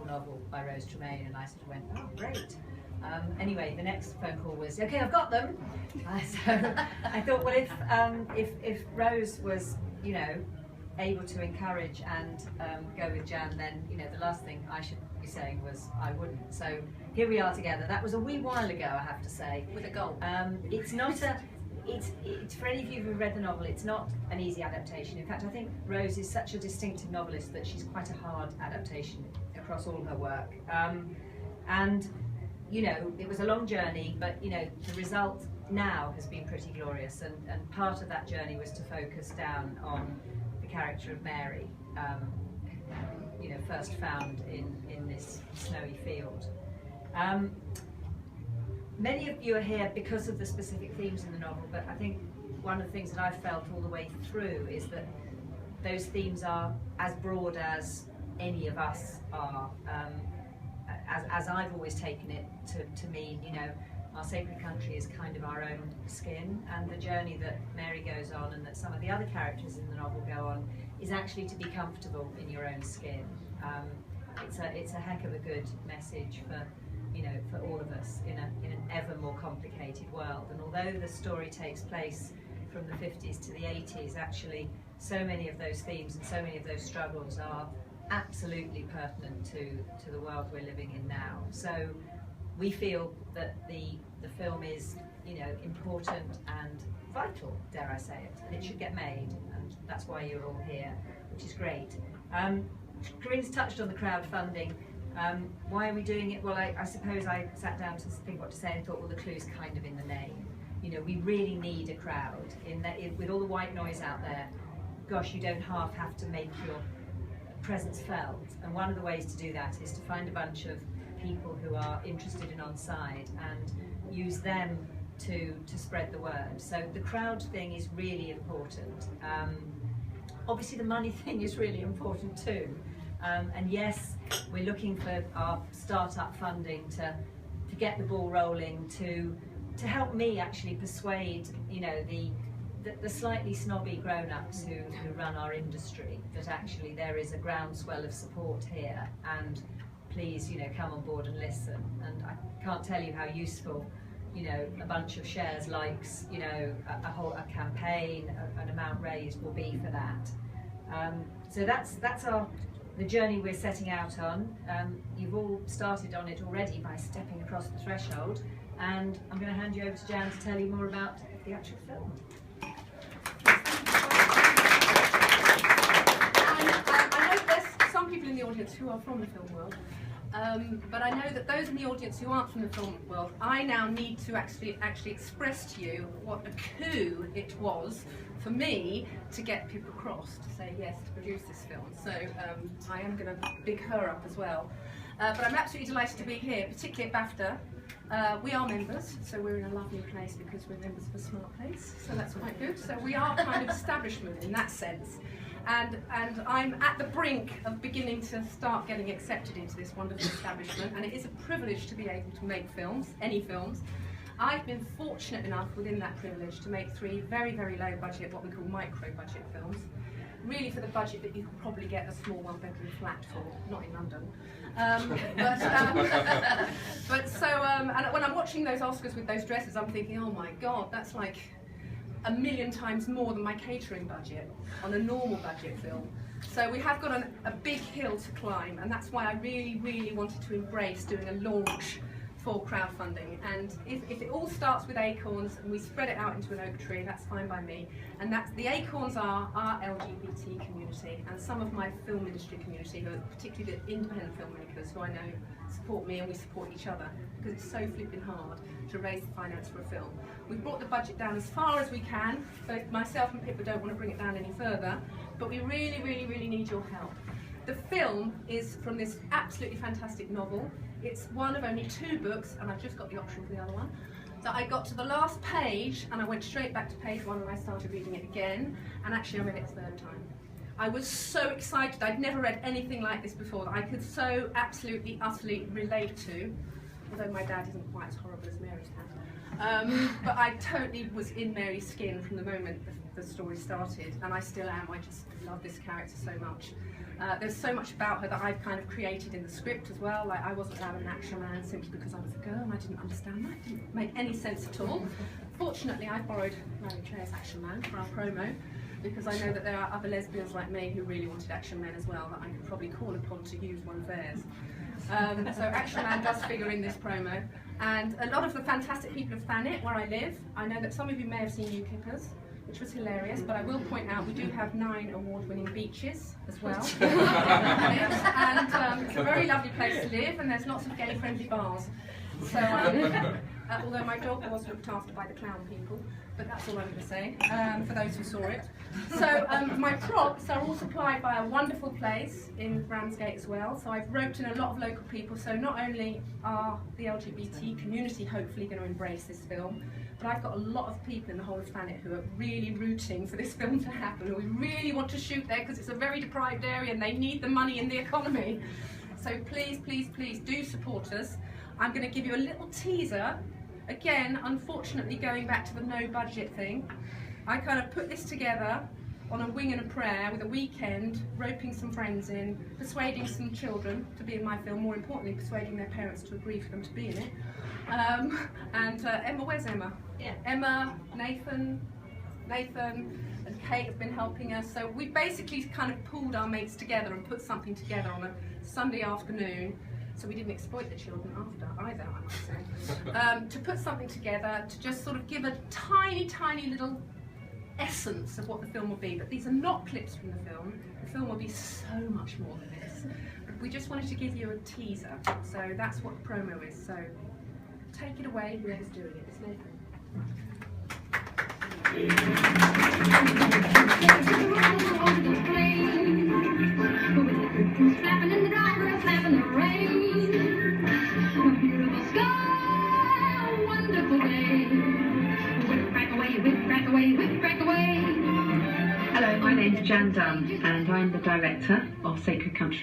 novel by Rose Tremaine, and I sort of went, oh, great. Anyway, the next phone call was, okay, I've got them. So I thought, well, if Rose was, you know, able to encourage and go with Jan, then, you know, the last thing I should be saying was I wouldn't. So here we are together. That was a wee while ago, I have to say. With a goal. It's not a, it's for any of you who've read the novel, it's not an easy adaptation. In fact, I think Rose is such a distinctive novelist that she's quite a hard adaptation across all her work. And you know, it was a long journey, but you know, the result now has been pretty glorious, and part of that journey was to focus down on the character of Mary, you know, first found in this snowy field. Many of you are here because of the specific themes in the novel, but I think one of the things that I've felt all the way through is that those themes are as broad as any of us are. As I've always taken it to mean, you know, our sacred country is kind of our own skin, and the journey that Mary goes on and that some of the other characters in the novel go on is actually to be comfortable in your own skin. It's a heck of a good message for, you know, for all of us in an ever more complicated world. And although the story takes place from the 50s to the 80s, actually so many of those themes and so many of those struggles are absolutely pertinent to the world we're living in now. So we feel that the film is, you know, important and vital, dare I say it, and it should get made, and that's why you're all here, which is great. Corinne's touched on the crowdfunding. Why are we doing it? Well, I suppose I sat down to think what to say and thought, well, the clue's kind of in the name. You know, we really need a crowd with all the white noise out there. Gosh, you don't half have to make your presence felt, and one of the ways to do that is to find a bunch of people who are interested and on side and use them to spread the word. So the crowd thing is really important. Obviously the money thing is really important too, and yes, we're looking for our startup funding to get the ball rolling, to help me actually persuade, you know, the slightly snobby grown-ups who run our industry that actually there is a groundswell of support here, and please, you know, come on board and listen. And I can't tell you how useful, you know, a bunch of shares, likes, you know, a campaign, an amount raised will be for that. So that's the journey we're setting out on. You've all started on it already by stepping across the threshold, and I'm going to hand you over to Jan to tell you more about the actual film. I know there's some people in the audience who are from the film world, but I know that those in the audience who aren't from the film world, I now need to actually express to you what a coup it was for me to get Pippa Cross to say yes to produce this film. So I am going to big her up as well. But I'm absolutely delighted to be here, particularly at BAFTA. We are members, so we're in a lovely place because we're members of a smart place, so that's quite good. So we are kind of establishment in that sense. And I'm at the brink of beginning to start getting accepted into this wonderful establishment, and it is a privilege to be able to make films, any films. I've been fortunate enough within that privilege to make 3 very, very low budget, what we call micro budget films. Really for the budget that you could probably get a small 1-bedroom flat for, not in London. And when I'm watching those Oscars with those dresses, I'm thinking, oh my God, that's like 1,000,000 times more than my catering budget on a normal budget film. So we have got a big hill to climb, and that's why I really, really wanted to embrace doing a launch for crowdfunding. And if it all starts with acorns and we spread it out into an oak tree, that's fine by me. And the acorns are our LGBT community and some of my film industry community, who are particularly the independent filmmakers who I know support me, and we support each other because it's so flipping hard to raise the finance for a film. We've brought the budget down as far as we can. Both myself and Pippa don't want to bring it down any further, but we really, really, really need your help. The film is from this absolutely fantastic novel. It's one of only 2 books, and I've just got the option for the other one, that I got to the last page and I went straight back to page 1 and I started reading it again, and actually I read it a 3rd time. I was so excited. I'd never read anything like this before that I could so absolutely, utterly relate to. although my dad isn't quite as horrible as Mary's dad. But I totally was in Mary's skin from the moment the story started, and I still am. I just love this character so much. There's so much about her that I've kind of created in the script as well. Like, I wasn't allowed an action man simply because I was a girl and I didn't understand that. It didn't make any sense at all. Fortunately, I borrowed Mary Claire's action man for our promo, because I know that there are other lesbians like me who really wanted action men as well, that I could probably call upon to use one of theirs. So Action Man does figure in this promo, and a lot of the fantastic people of Thanet, where I live, I know that some of you may have seen UKIPers, which was hilarious, but I will point out we do have 9 award-winning beaches as well. And it's a very lovely place to live, and there's lots of gay-friendly bars. So, although my dog was looked after by the clown people, but that's all I'm going to say, for those who saw it. So my props are all supplied by a wonderful place in Ramsgate as well. So I've roped in a lot of local people, so not only are the LGBT community hopefully going to embrace this film, but I've got a lot of people in the whole of Thanet who are really rooting for this film to happen, who really want to shoot there because it's a very deprived area and they need the money in the economy. So please, please, please do support us. I'm going to give you a little teaser. Again, unfortunately, going back to the no budget thing, I kind of put this together on a wing and a prayer with a weekend, roping some friends in, persuading some children to be in my film, more importantly, persuading their parents to agree for them to be in it. Emma, where's Emma? Yeah. Emma, Nathan, and Kate have been helping us. So we basically kind of pulled our mates together and put something together on a Sunday afternoon. So we didn't exploit the children after either, I must say. To put something together to just sort of give a tiny, tiny little essence of what the film will be. But these are not clips from the film. The film will be so much more than this. But we just wanted to give you a teaser. So that's what the promo is. So take it away, whoever's doing it. It's Nathan. Flapping in the driver, flapping the rain. Beautiful sky, wonderful day. Whip crack away, whip crack away, whip crack away. Hello, my name's Jan Dunn and I'm the director of Sacred Country.